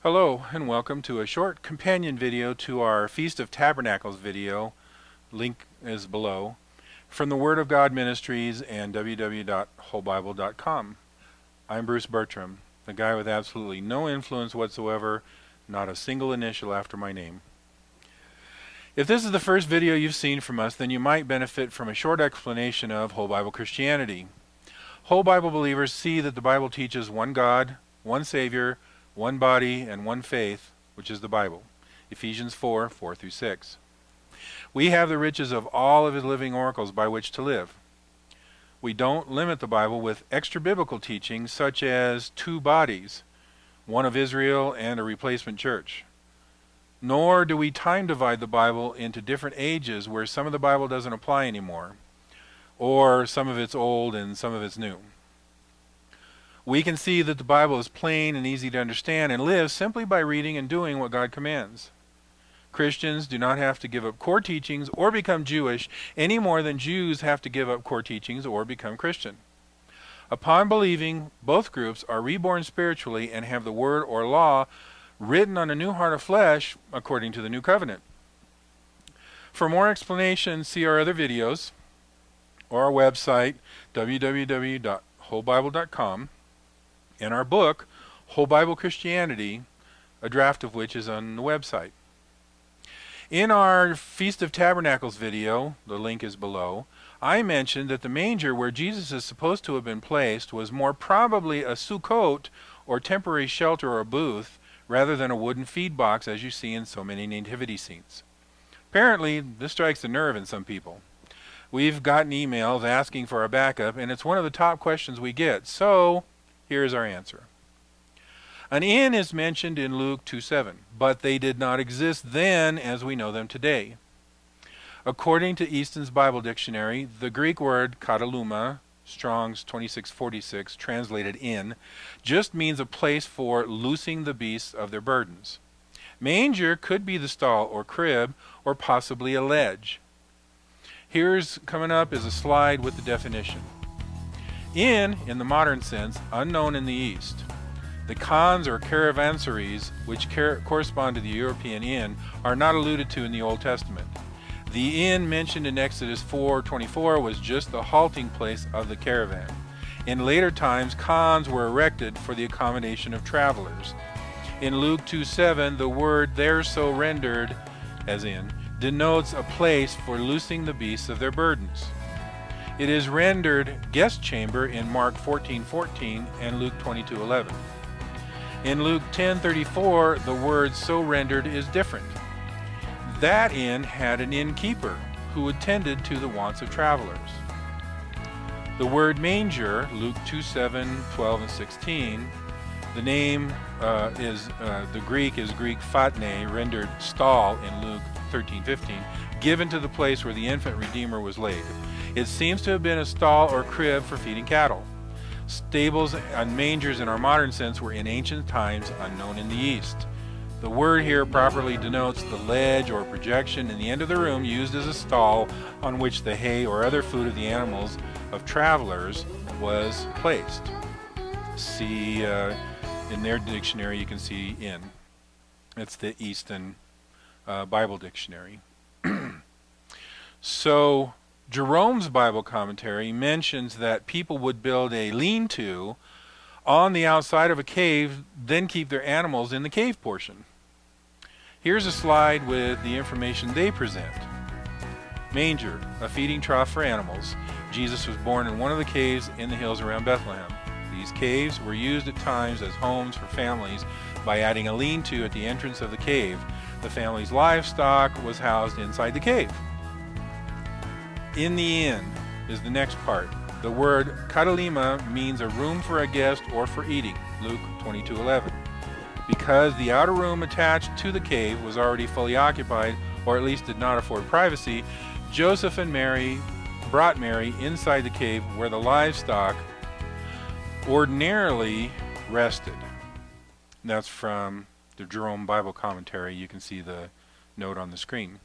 Hello and welcome to a short companion video to our Feast of Tabernacles video. Link is below. From the Word of God Ministries and www.wholebible.com. I'm Bruce Bertram, the guy with absolutely no influence whatsoever, not a single initial after my name. If this is the first video you've seen from us, then you might benefit from a short explanation of Whole Bible Christianity. Whole Bible believers see that the Bible teaches one God, one Savior, one body, and one faith, which is the Bible. Ephesians 4:4-6. We have the riches of all of His living oracles by which to live. We don't limit the Bible with extra-biblical teachings such as two bodies, one of Israel and a replacement church. Nor do we time divide the Bible into different ages where some of the Bible doesn't apply anymore, or some of it's old and some of it's new. We can see that the Bible is plain and easy to understand and live simply by reading and doing what God commands. Christians do not have to give up core teachings or become Jewish any more than Jews have to give up core teachings or become Christian. Upon believing, both groups are reborn spiritually and have the word or law written on a new heart of flesh according to the new covenant. For more explanation, see our other videos or our website www.wholebible.com. and our book, Whole Bible Christianity, a draft of which is on the website. In our Feast of Tabernacles video, the link is below, I mentioned that the manger where Jesus is supposed to have been placed was more probably a sukkot, or temporary shelter or booth, rather than a wooden feed box as you see in so many nativity scenes. Apparently, this strikes a nerve in some people. We've gotten emails asking for a backup, and it's one of the top questions we get, so here is our answer. An inn is mentioned in Luke 2:7, but they did not exist then as we know them today. According to Easton's Bible Dictionary, the Greek word kataluma, Strong's 2646, translated inn, just means a place for loosing the beasts of their burdens. Manger could be the stall or crib, or possibly a ledge. Here's coming up is a slide with the definition. Inn, in the modern sense, unknown in the East. The khans or caravanseries, which correspond to the European inn, are not alluded to in the Old Testament. The inn mentioned in Exodus 4:24 was just the halting place of the caravan. In later times, khans were erected for the accommodation of travelers. In Luke 2:7, the word there so rendered, as in, denotes a place for loosing the beasts of their burdens. It is rendered guest chamber in Mark 14:14 and Luke 22:11. In Luke 10:34, the word so rendered is different. That inn had an innkeeper who attended to the wants of travelers. The word manger, Luke 2:7, 12, and 16, the name the Greek is Greek phatne, rendered stall in Luke 13:15, given to the place where the infant Redeemer was laid. It seems to have been a stall or crib for feeding cattle. Stables and mangers in our modern sense were in ancient times unknown in the East. The word here properly denotes the ledge or projection in the end of the room used as a stall on which the hay or other food of the animals of travelers was placed. See, in their dictionary you can see inn. It's the Easton Bible Dictionary. So, Jerome's Bible commentary mentions that people would build a lean-to on the outside of a cave, then keep their animals in the cave portion. Here's a slide with the information they present. Manger, a feeding trough for animals. Jesus was born in one of the caves in the hills around Bethlehem. These caves were used at times as homes for families by adding a lean-to at the entrance of the cave. The family's livestock was housed inside the cave. In the inn is the next part. The word katalima means a room for a guest or for eating, Luke 22:11. Because the outer room attached to the cave was already fully occupied, or at least did not afford privacy, Joseph and Mary brought Mary inside the cave where the livestock ordinarily rested. That's from the Jerome Bible commentary. You can see the note on the screen.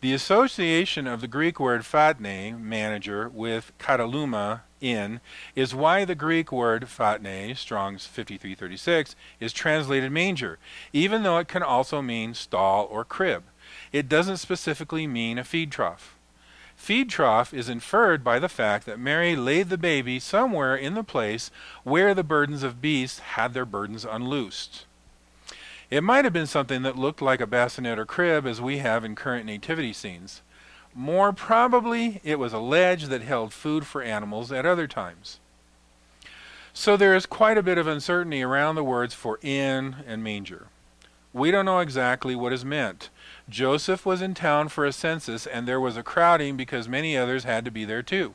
The association of the Greek word phatne, manager, with kataluma, inn, is why the Greek word phatne, Strong's 5336, is translated manger, even though it can also mean stall or crib. It doesn't specifically mean a feed trough. Feed trough is inferred by the fact that Mary laid the baby somewhere in the place where the burdens of beasts had their burdens unloosed. It might have been something that looked like a bassinet or crib as we have in current nativity scenes. More probably, it was a ledge that held food for animals at other times. So there is quite a bit of uncertainty around the words for inn and manger. We don't know exactly what is meant. Joseph was in town for a census, and there was a crowding because many others had to be there too.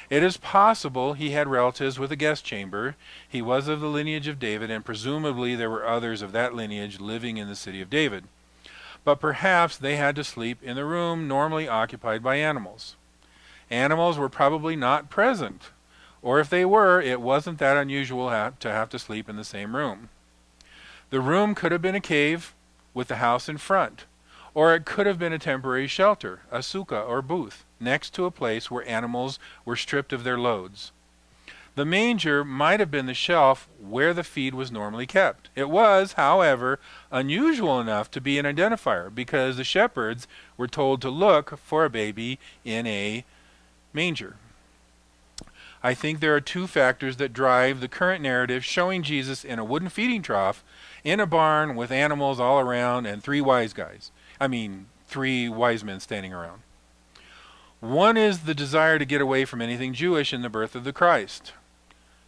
It is possible he had relatives with a guest chamber. He was of the lineage of David, and presumably there were others of that lineage living in the city of David. But perhaps they had to sleep in the room normally occupied by animals. Animals were probably not present, or if they were, it wasn't that unusual to have to sleep in the same room. The room could have been a cave with the house in front, or it could have been a temporary shelter, a sukkah or booth, next to a place where animals were stripped of their loads. The manger might have been the shelf where the feed was normally kept. It was, however, unusual enough to be an identifier because the shepherds were told to look for a baby in a manger. I think there are two factors that drive the current narrative showing Jesus in a wooden feeding trough in a barn with animals all around and three wise men standing around. One is the desire to get away from anything Jewish in the birth of the Christ.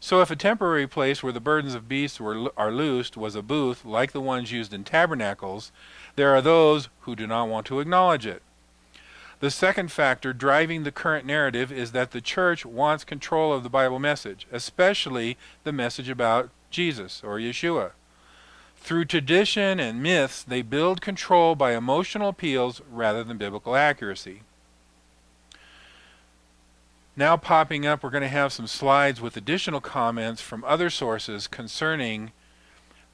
So if a temporary place where the burdens of beasts are loosed was a booth like the ones used in tabernacles, there are those who do not want to acknowledge it. The second factor driving the current narrative is that the church wants control of the Bible message, especially the message about Jesus or Yeshua. Through tradition and myths, they build control by emotional appeals rather than biblical accuracy. Now popping up, we're going to have some slides with additional comments from other sources concerning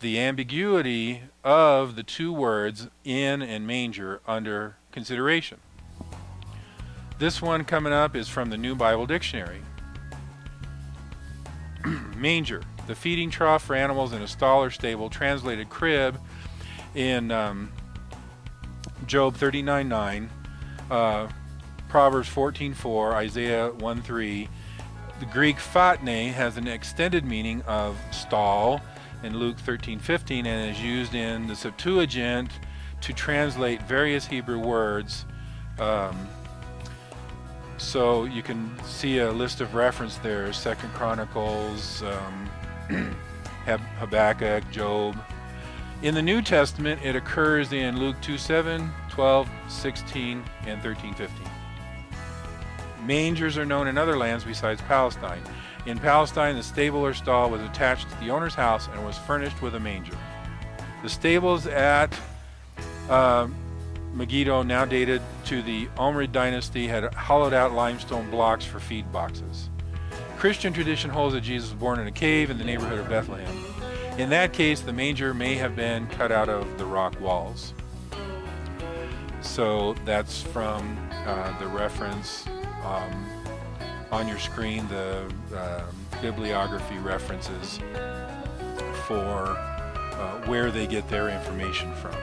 the ambiguity of the two words inn and manger under consideration. This one coming up is from the New Bible Dictionary. Manger, the feeding trough for animals in a stall or stable, translated crib in Job 39:9, Proverbs 14:4, Isaiah 1:3. The Greek phatne has an extended meaning of stall in Luke 13:15 and is used in the Septuagint to translate various Hebrew words. So you can see a list of reference there, 2 Chronicles, Habakkuk, Job. In the New Testament, it occurs in Luke 2:7, 12, 16, and 13:15. Mangers are known in other lands besides Palestine. In Palestine, the stable or stall was attached to the owner's house and was furnished with a manger. The stables at Megiddo, now dated to the Omrid dynasty, had hollowed out limestone blocks for feed boxes. Christian tradition holds that Jesus was born in a cave in the neighborhood of Bethlehem. In that case, the manger may have been cut out of the rock walls. So that's from the reference on your screen, the bibliography references for where they get their information from.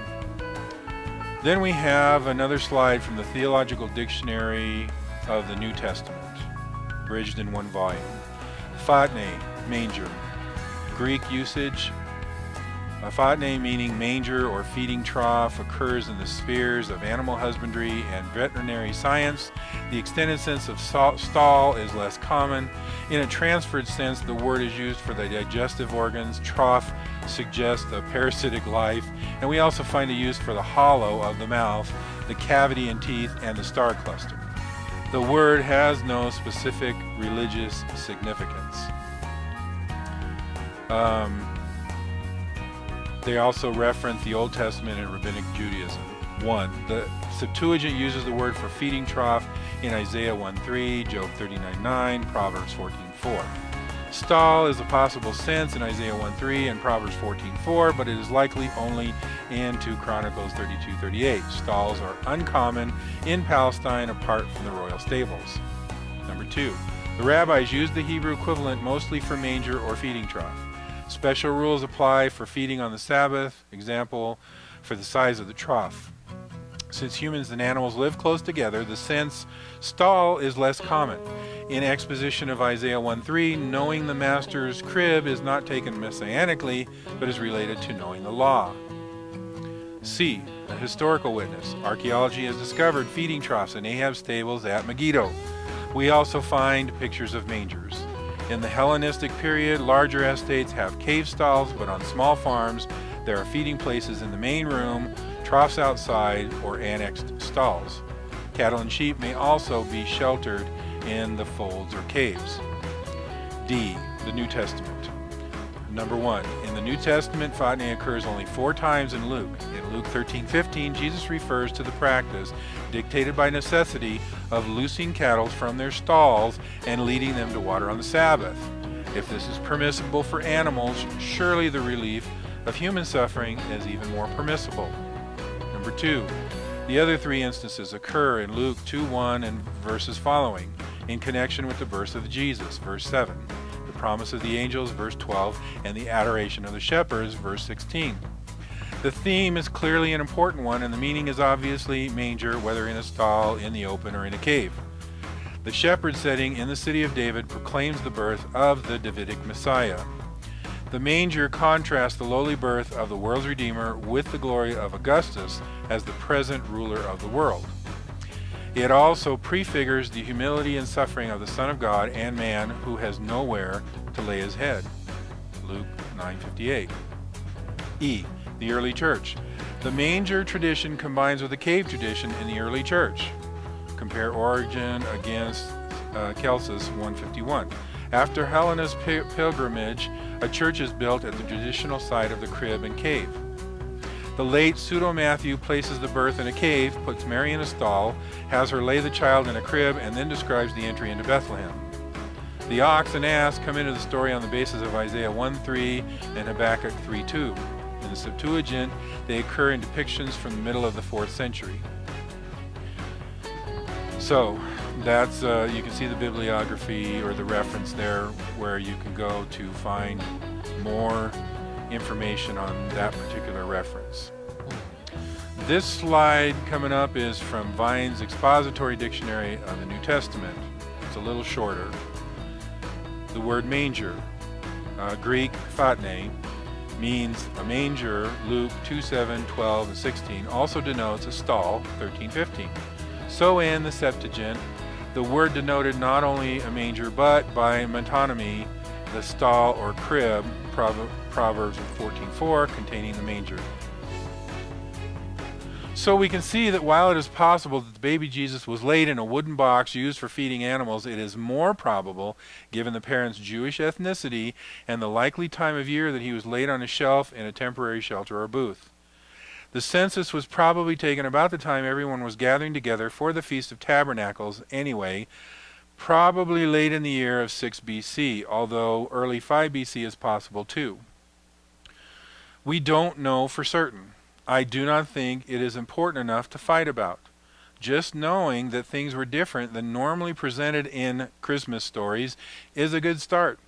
Then we have another slide from the Theological Dictionary of the New Testament, abridged in one volume. Phatne, manger. Greek usage. Phatne, meaning manger or feeding trough, occurs in the spheres of animal husbandry and veterinary science. The extended sense of stall is less common. In a transferred sense, the word is used for the digestive organs. Trough suggests a parasitic life, and we also find a use for the hollow of the mouth, the cavity and teeth, and the star cluster. The word has no specific religious significance. They also reference the Old Testament and Rabbinic Judaism. 1. The Septuagint uses the word for feeding trough in Isaiah 1:3, Job 39:9, Proverbs 14:4. Stall is a possible sense in Isaiah 1:3 and Proverbs 14:4, but it is likely only in 2 Chronicles 32:38. Stalls are uncommon in Palestine apart from the royal stables. Number 2. The rabbis used the Hebrew equivalent mostly for manger or feeding trough. Special rules apply for feeding on the Sabbath, example, for the size of the trough. Since humans and animals live close together, the sense stall is less common. In exposition of Isaiah 1:3, knowing the master's crib is not taken messianically, but is related to knowing the law. C. A historical witness. Archaeology has discovered feeding troughs in Ahab's stables at Megiddo. We also find pictures of mangers. In the Hellenistic period, larger estates have cave stalls, but on small farms, there are feeding places in the main room, troughs outside, or annexed stalls. Cattle and sheep may also be sheltered in the folds or caves. D. The New Testament. Number 1. In the New Testament, fattening occurs only 4 times in Luke. In Luke 13:15, Jesus refers to the practice, dictated by necessity, of loosing cattle from their stalls and leading them to water on the Sabbath. If this is permissible for animals, surely the relief of human suffering is even more permissible. Number 2. The other 3 instances occur in Luke 2:1 and verses following, in connection with the birth of Jesus, verse 7, the promise of the angels, verse 12, and the adoration of the shepherds, verse 16. The theme is clearly an important one, and the meaning is obviously manger, whether in a stall, in the open, or in a cave. The shepherd setting in the city of David proclaims the birth of the Davidic Messiah. The manger contrasts the lowly birth of the world's Redeemer with the glory of Augustus as the present ruler of the world. It also prefigures the humility and suffering of the Son of God and man who has nowhere to lay his head. Luke 9:58. E. The early church. The manger tradition combines with the cave tradition in the early church. Compare Origen against Celsus 151. After Helena's pilgrimage, a church is built at the traditional site of the crib and cave. The late Pseudo-Matthew places the birth in a cave, puts Mary in a stall, has her lay the child in a crib, and then describes the entry into Bethlehem. The ox and ass come into the story on the basis of Isaiah 1:3 and Habakkuk 3:2. In the Septuagint, they occur in depictions from the middle of the 4th century. So, that's you can see the bibliography or the reference there where you can go to find more information on that particular reference. This slide coming up is from Vine's Expository Dictionary of the New Testament. It's a little shorter. The word manger, Greek phatne, means a manger. Luke 2:7, 12, and 16 also denotes a stall, 13:15. So in the Septuagint, the word denoted not only a manger, but by metonymy, the stall or crib, Proverbs 14:4, containing the manger. So we can see that while it is possible that the baby Jesus was laid in a wooden box used for feeding animals, it is more probable, given the parents' Jewish ethnicity and the likely time of year, that he was laid on a shelf in a temporary shelter or booth. The census was probably taken about the time everyone was gathering together for the Feast of Tabernacles anyway, probably late in the year of 6 BC, although early 5 BC is possible too. We don't know for certain. I do not think it is important enough to fight about. Just knowing that things were different than normally presented in Christmas stories is a good start.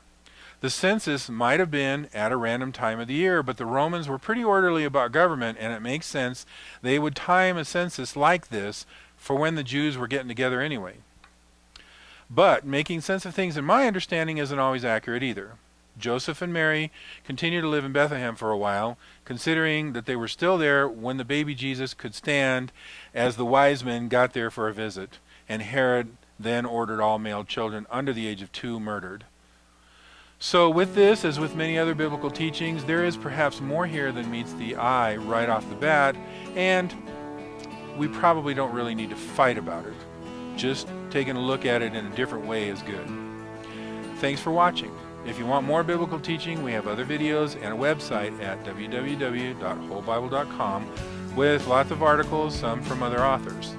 The census might have been at a random time of the year, but the Romans were pretty orderly about government, and it makes sense they would time a census like this for when the Jews were getting together anyway. But making sense of things, in my understanding, isn't always accurate either. Joseph and Mary continued to live in Bethlehem for a while, considering that they were still there when the baby Jesus could stand, as the wise men got there for a visit, and Herod then ordered all male children under the age of 2 murdered. So with this, as with many other biblical teachings, there is perhaps more here than meets the eye right off the bat, and we probably don't really need to fight about it. Just taking a look at it in a different way is good. Thanks for watching. If you want more biblical teaching, we have other videos and a website at www.wholebible.com with lots of articles, some from other authors.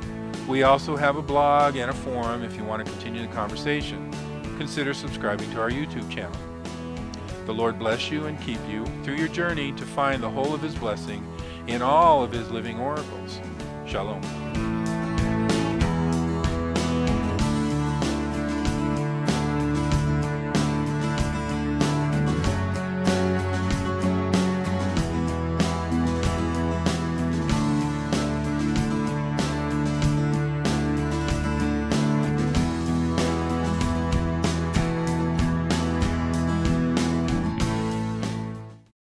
We also have a blog and a forum if you want to continue the conversation. Consider subscribing to our YouTube channel. The Lord bless you and keep you through your journey to find the whole of His blessing in all of His living oracles. Shalom.